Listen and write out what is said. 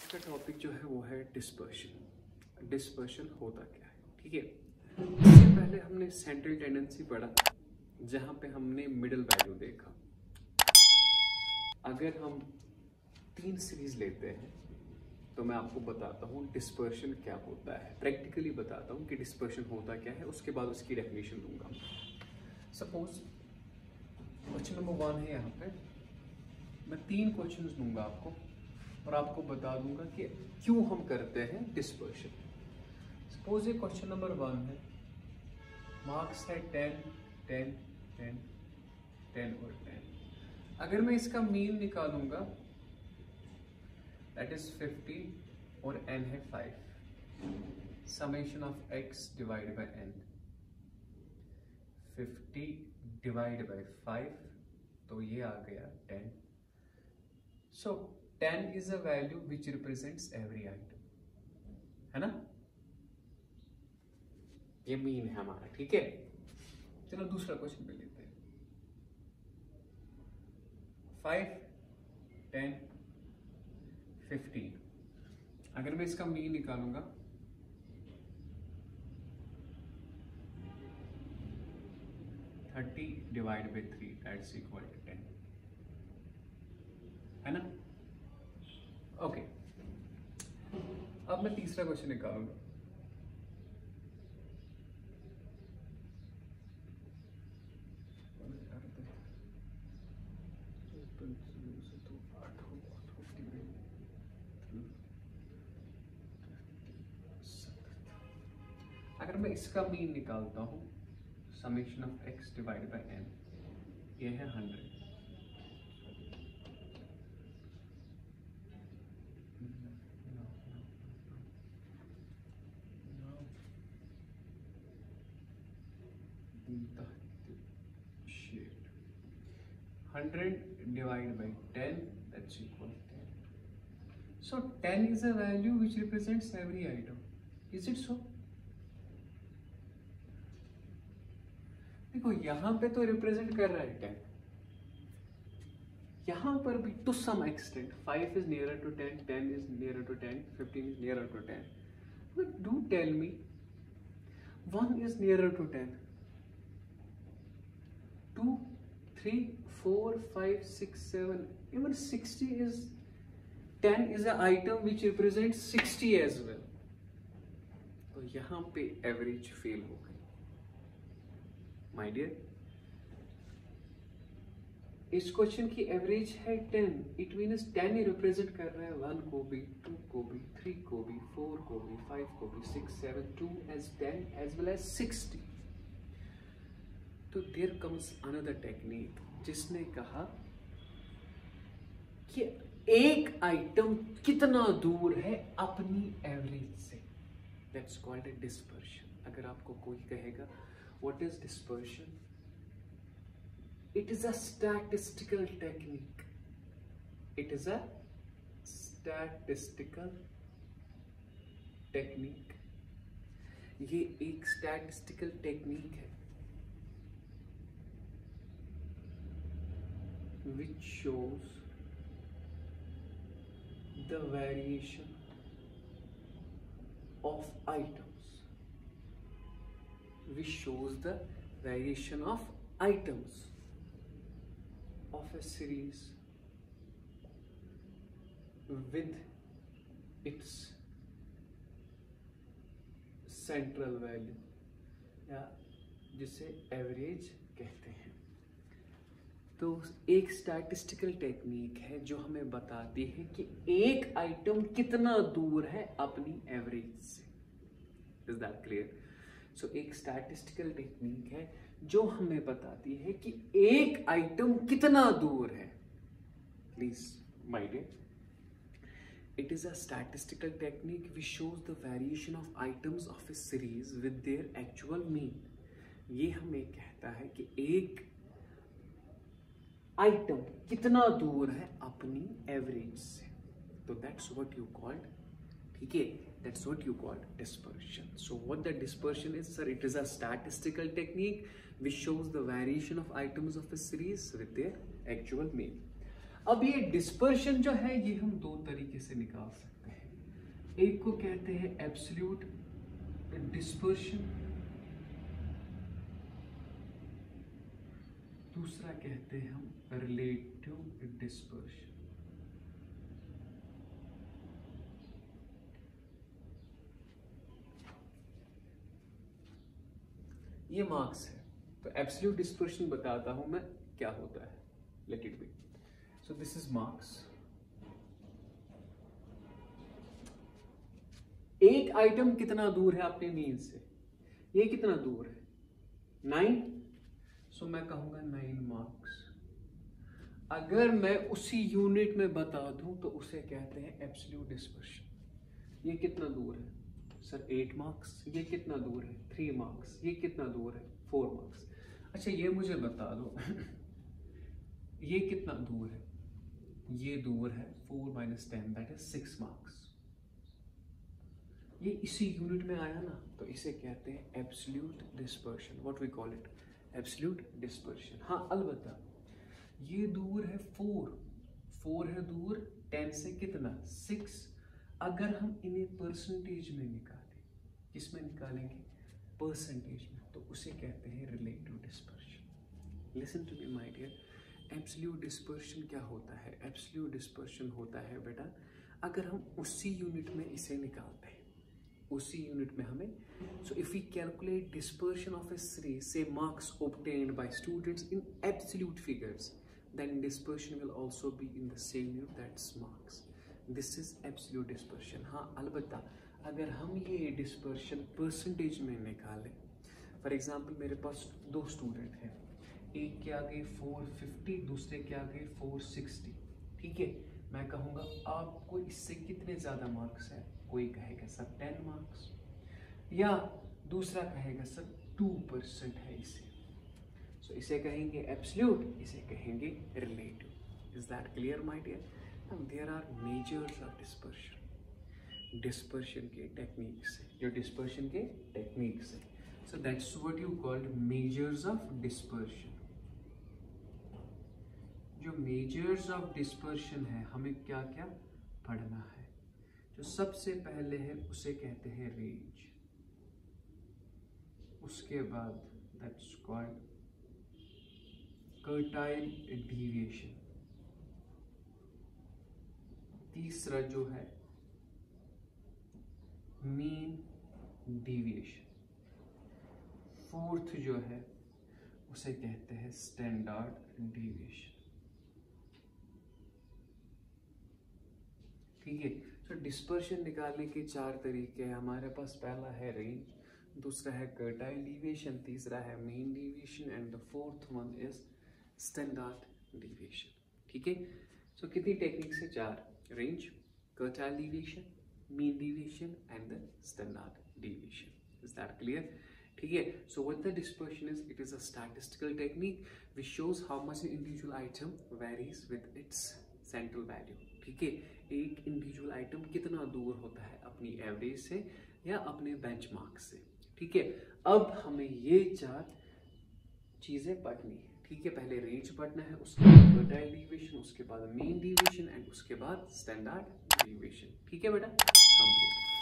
आज का टॉपिक जो है वो है डिस्पर्शन। डिस्पर्शन होता क्या है, ठीक है। इससे पहले हमने सेंट्रल टेंडेंसी पढ़ा, जहां पे हमने मिडल वैल्यू देखा। अगर हम 3 सीरीज लेते हैं तो मैं आपको बताता हूँ डिस्पर्शन क्या होता है, प्रैक्टिकली बताता हूँ कि डिस्पर्शन होता क्या है, उसके बाद उसकी डेफिनेशन दूंगा। सपोज क्वेश्चन नंबर 1 है, यहाँ पे मैं 3 क्वेश्चंस दूंगा आपको और आपको बता दूंगा कि क्यों हम करते हैं डिस्पर्शन। सपोज ये क्वेश्चन नंबर 1 है, मार्क्स है 10, 10, 10, 10 और 10। अगर मैं इसका मीन निकालूंगा दैट इज 50 और n है 5, summation of x divide by n, 50 divide by 5, तो ये आ गया 10। So 10 is a value which represents every item, है ना, ये मीन है हमारा, ठीक है। चलो दूसरा क्वेश्चन पे लेते हैं। 5, 10, 15। अगर मैं इसका मीन निकालूंगा thirty divide by 3 that's equal to 10, है ना। ओके, अब मैं तीसरा क्वेश्चन निकालूंगा। अगर मैं इसका मीन निकालता हूं, summation of x divide by n, ये है 100। Shit. 100 divided by 10, that's equal to 10. So 10 is a value which represents every item. Is it so? देखो यहां पे तो रिप्रेजेंट कर रहा है 10, यहां पर भी to some extent 5 is nearer to 10, 10 is nearer to 10, 15 is nearer to 10. But do tell me 1 is nearer to 10. 2, 3, 4, 5, 6, 7, even 60 is 10 is an item which represents 60 as well. तो यहां पे एवरेज फेल हो गई माय डियर। इस question की average है 10, it means 10 he represent कर रहा है 1 को भी, 2 को भी, 3 को भी, 4 को भी, 5 को भी, 6, 7, 2 as 10 as well as 60. तो देयर कम्स अनदर टेक्निक जिसने कहा कि एक आइटम कितना दूर है अपनी एवरेज से, दैट्स कॉल्ड ए डिस्पर्शन। अगर आपको कोई कहेगा what is dispersion, it is a statistical technique, it is a statistical technique. ये एक स्टैटिस्टिकल टेक्निक है which shows the variation of items, which shows the variation of items of a series with its central value, या जिसे average कहते हैं। तो एक statistical technique है जो हमें बताती है कि एक आइटम कितना दूर है अपनी एवरेज से। Is that clear? सो एक स्टैटिस्टिकल टेक्निक है जो हमें बताती है कि एक आइटम कितना दूर है। Please my dear, it is a statistical technique which shows the variation of items of a series with their actual mean. ये हमें कहता है कि एक आइटम कितना दूर है अपनी एवरेज से। तो दैट्स व्हाट यू कॉल्ड, ठीक है, that's what you called dispersion. So what the dispersion is, sir, it is a statistical technique which shows the variation of items of a series with their actual mean. अब ये dispersion जो है ये हम 2 तरीके से निकाल सकते हैं। एक को कहते हैं एब्सोल्यूट डिस्पर्शन, दूसरा कहते हैं हम रिलेटिव डिस्पर्शन। ये मार्क्स है, तो एब्सोल्यूट डिस्पर्शन बताता हूं मैं क्या होता है, let it be. So this is marks. एक आइटम कितना दूर है अपने मीन से, ये कितना दूर है 9, सो मैं कहूंगा 9 मार्क्स। अगर मैं उसी यूनिट में बता दूं तो उसे कहते हैं एब्सोल्यूट डिस्पर्शन। ये कितना दूर है सर 8 मार्क्स, ये कितना दूर है 3 मार्क्स, ये कितना दूर है 4 मार्क्स। अच्छा ये मुझे बता दो ये कितना दूर है, ये दूर है 4 - 10 दैट इज 6 मार्क्स। ये इसी यूनिट में आया ना, तो इसे कहते हैं absolute dispersion. What we call it, absolute dispersion. हाँ अलबत्ता ये दूर है 4 है दूर 10 से कितना 6। अगर हम इन्हें परसेंटेज में निकालें, किसमें निकालेंगे परसेंटेज में, तो उसे कहते हैं relative dispersion. Listen to me my dear, absolute dispersion क्या होता है? एब्सोल्यूट डिस्पर्शन होता है बेटा अगर हम उसी यूनिट में इसे निकालते हैं, उसी यूनिट में हमें, so if we calculate dispersion of a series से marks obtained by students in absolute figures, then dispersion will also be in the same unit, that's marks. This is absolute dispersion। हाँ अलबत्ता अगर हम ये dispersion percentage में निकालें, for example मेरे पास 2 student हैं, एक के आगे 450, दूसरे के आगे 460, ठीक है। मैं कहूँगा आपको इससे कितने ज़्यादा मार्क्स हैं, कोई कहेगा सर 10 मार्क्स, या दूसरा कहेगा सर 2% है इसे, सो इसे कहेंगे एब्सोल्यूट, इसे कहेंगे relative. Is that clear my dear? Now there are measures of dispersion, dispersion के टेक्निक्स है, जो डिस्पर्शन के टेक्निक्स है, so that's what you called measures of dispersion. जो मेजर्स ऑफ डिस्पर्शन है हमें क्या क्या पढ़ना है? जो सबसे पहले है उसे कहते हैं रेंज, उसके बाद दैट्स कॉल्ड कर्टाइल डेविएशन, तीसरा जो है मीन डेविएशन, फोर्थ जो है उसे कहते हैं स्टैंडर्ड डेविएशन। ठीक है, तो डिस्पर्शन निकालने के 4 तरीके हैं हमारे पास। पहला है रेंज, दूसरा है कर्टाइल डेविएशन, तीसरा है mean deviation and the fourth one is standard deviation. ठीक है, सो कितनी टेक्निक्स है? 4, range, quartile deviation, mean deviation and the standard deviation. Is that clear? ठीक है, so what the dispersion is, it is a statistical technique which shows how much an individual item varies with its central value. ठीक है, एक individual item कितना दूर होता है अपनी एवरेज से या अपने बेंचमार्क से। ठीक है, अब हमें ये 4 चीजें पढ़नी है। ठीक है, पहले रेंज पढ़ना है, उसके बाद कर्टाइल डेविएशन, उसके बाद मीन डेविएशन एंड उसके बाद स्टैंडर्ड डेविएशन। ठीक है बेटा, कंप्लीट।